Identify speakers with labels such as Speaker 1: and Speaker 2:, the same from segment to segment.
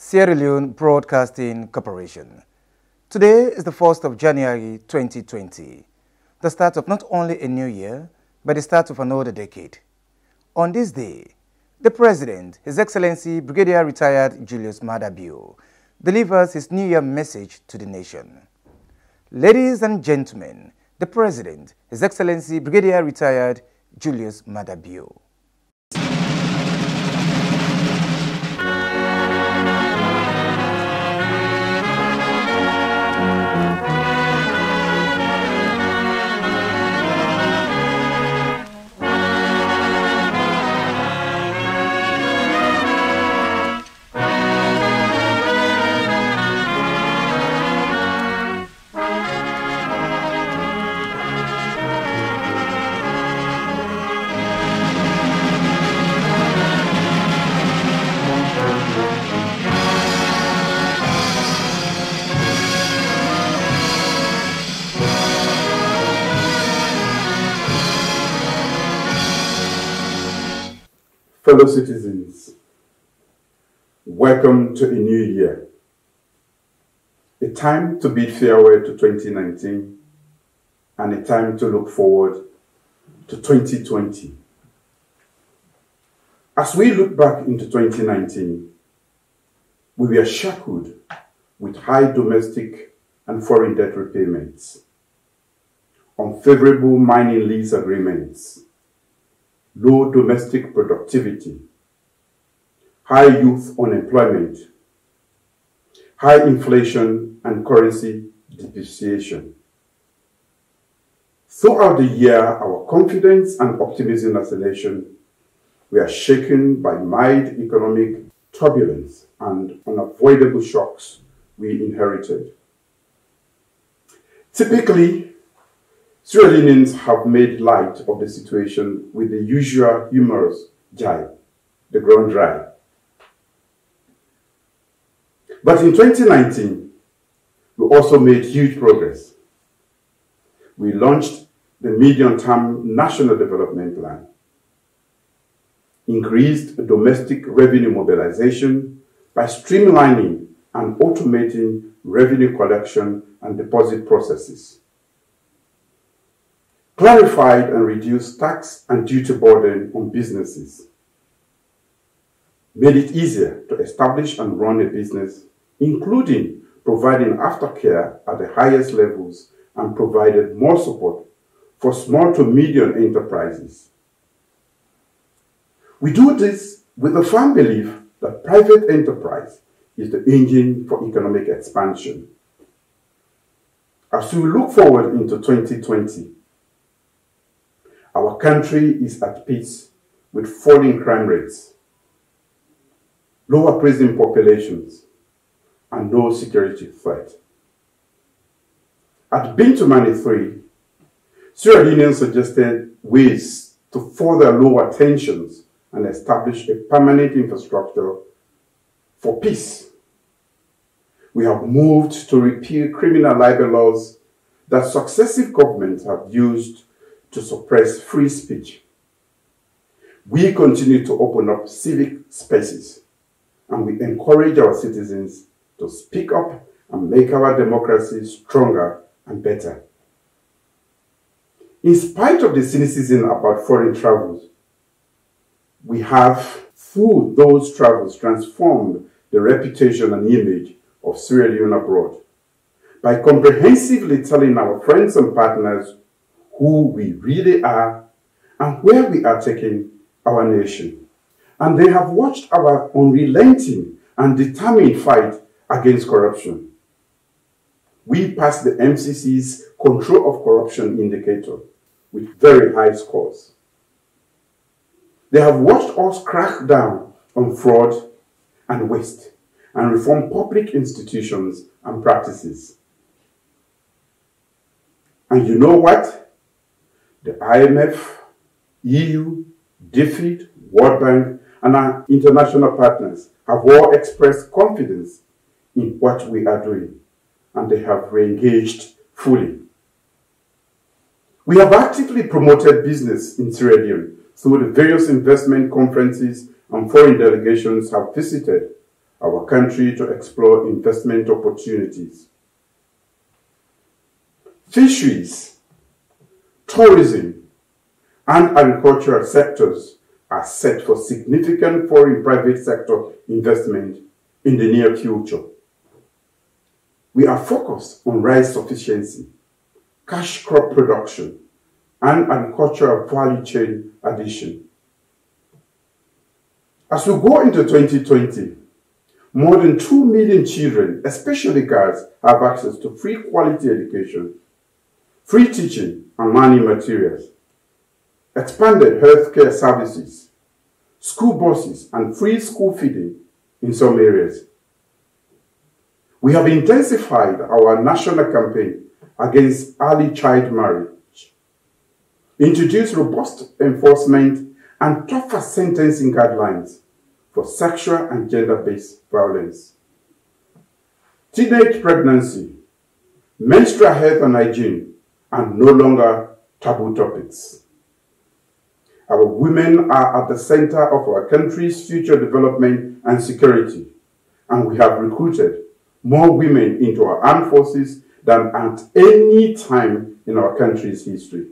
Speaker 1: Sierra Leone Broadcasting Corporation. Today is the 1st of January 2020, the start of not only a new year, but the start of another decade. On this day, the President, His Excellency Brigadier Retired Julius Maada Bio, delivers his New Year message to the nation. Ladies and gentlemen, the President, His Excellency Brigadier Retired Julius Maada Bio.
Speaker 2: Fellow citizens, welcome to a new year. A time to bid farewell to 2019 and a time to look forward to 2020. As we look back into 2019, we were shackled with high domestic and foreign debt repayments, unfavorable mining lease agreements, low domestic productivity, high youth unemployment, high inflation and currency depreciation. Throughout the year, our confidence and optimism as a nation were shaken by mild economic turbulence and unavoidable shocks we inherited. Typically, Sierra Leoneans have made light of the situation with the usual humorous jibe, the ground dry. But in 2019, we also made huge progress. We launched the Medium-Term National Development Plan, increased domestic revenue mobilization by streamlining and automating revenue collection and deposit processes, clarified and reduced tax and duty burden on businesses, made it easier to establish and run a business, including providing aftercare at the highest levels, and provided more support for small to medium enterprises. We do this with the firm belief that private enterprise is the engine for economic expansion. As we look forward into 2020, our country is at peace with falling crime rates, lower prison populations, and no security threat. At Bintumani 3, Sierra Leoneans suggested ways to further lower tensions and establish a permanent infrastructure for peace. We have moved to repeal criminal libel laws that successive governments have used to suppress free speech. We continue to open up civic spaces, and we encourage our citizens to speak up and make our democracy stronger and better. In spite of the cynicism about foreign travels, we have, through those travels, transformed the reputation and image of Sierra Leone abroad by comprehensively telling our friends and partners who we really are and where we are taking our nation. And they have watched our unrelenting and determined fight against corruption. We passed the MCC's Control of Corruption indicator with very high scores. They have watched us crack down on fraud and waste and reform public institutions and practices. And you know what? The IMF, EU, DFID, World Bank, and our international partners have all expressed confidence in what we are doing, and they have re-engaged fully. We have actively promoted business in Sierra Leone through the various investment conferences and foreign delegations have visited our country to explore investment opportunities. Fisheries, tourism, and agricultural sectors are set for significant foreign private sector investment in the near future. We are focused on rice sufficiency, cash crop production, and agricultural value chain addition. As we go into 2020, more than 2 million children, especially girls, have access to free quality education, free teaching and learning materials, expanded healthcare services, school buses, and free school feeding in some areas. We have intensified our national campaign against early child marriage, introduced robust enforcement and tougher sentencing guidelines for sexual and gender-based violence. Teenage pregnancy, menstrual health and hygiene are no longer taboo topics. Our women are at the center of our country's future development and security, and we have recruited more women into our armed forces than at any time in our country's history.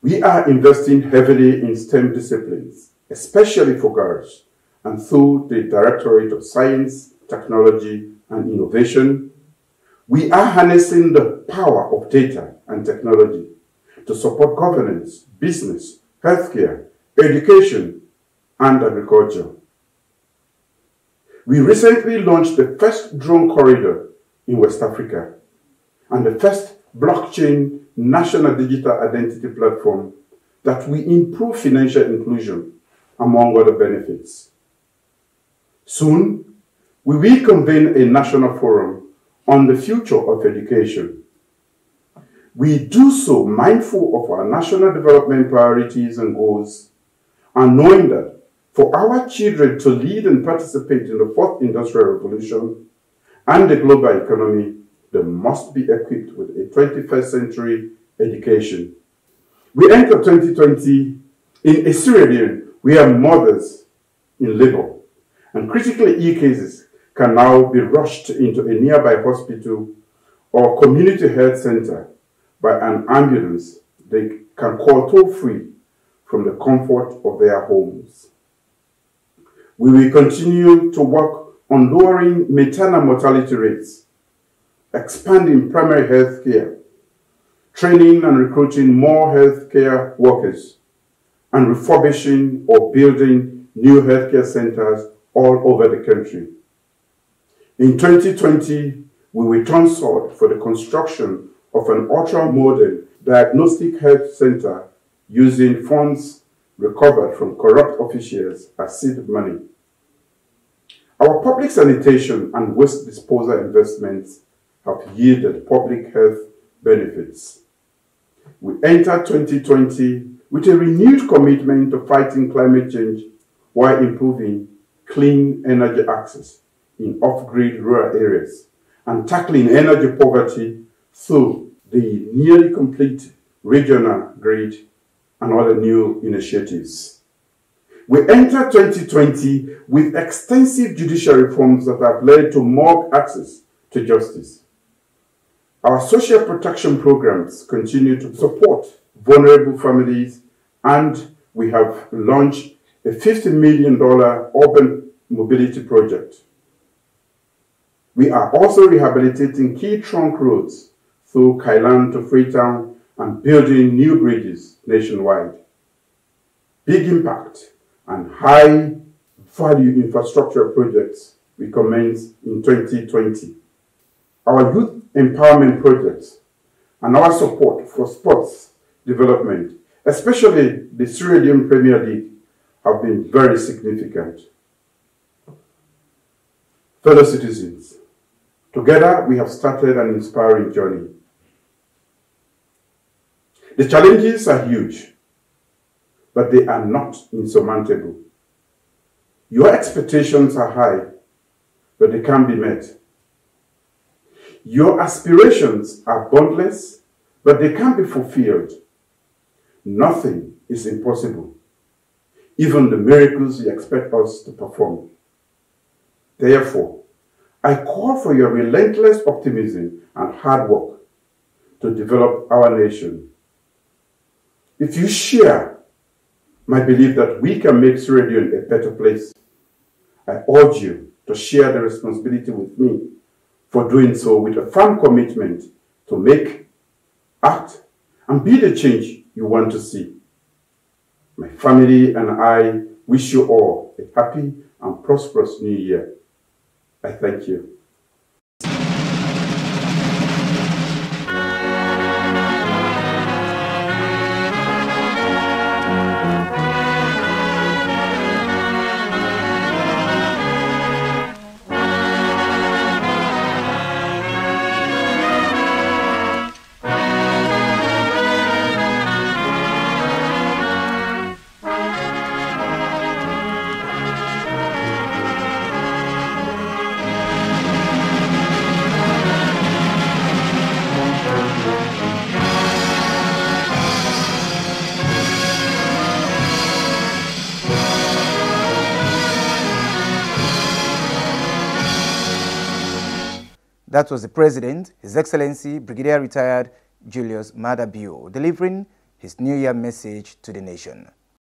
Speaker 2: We are investing heavily in STEM disciplines, especially for girls, and through the Directorate of Science, Technology, and Innovation, we are harnessing the power of data and technology to support governance, business, healthcare, education, and agriculture. We recently launched the first drone corridor in West Africa and the first blockchain national digital identity platform that will improve financial inclusion, among other benefits. Soon, we will convene a national forum on the future of education. We do so mindful of our national development priorities and goals, and knowing that for our children to lead and participate in the fourth industrial revolution and the global economy, they must be equipped with a 21st century education. We enter 2020 in a Sierra Leone where mothers in labor and critically ill cases can now be rushed into a nearby hospital or community health center by an ambulance they can call toll-free from the comfort of their homes. We will continue to work on lowering maternal mortality rates, expanding primary health care, training and recruiting more healthcare workers, and refurbishing or building new healthcare centers all over the country. In 2020, we will turn sword for the construction of an ultra-modern diagnostic health center using funds recovered from corrupt officials as seed money. Our public sanitation and waste disposal investments have yielded public health benefits. We enter 2020 with a renewed commitment to fighting climate change while improving clean energy access in off-grid rural areas and tackling energy poverty through the nearly complete regional grid and other new initiatives. We enter 2020 with extensive judicial reforms that have led to more access to justice. Our social protection programs continue to support vulnerable families, and we have launched a $50 million urban mobility project. We are also rehabilitating key trunk roads through Kailan to Freetown and building new bridges nationwide. Big impact and high-value infrastructure projects will commence in 2020. Our youth empowerment projects and our support for sports development, especially the Sierra Leone Premier League, have been very significant. Fellow citizens, together we have started an inspiring journey. The challenges are huge, but they are not insurmountable. Your expectations are high, but they can be met. Your aspirations are boundless, but they can be fulfilled. Nothing is impossible, even the miracles you expect us to perform. Therefore, I call for your relentless optimism and hard work to develop our nation. If you share my belief that we can make Sierra Leone a better place, I urge you to share the responsibility with me for doing so with a firm commitment to make, act, and be the change you want to see. My family and I wish you all a happy and prosperous new year. I thank you.
Speaker 1: That was the President, His Excellency Brigadier Retired Julius Maada Bio, delivering his New Year message to the nation.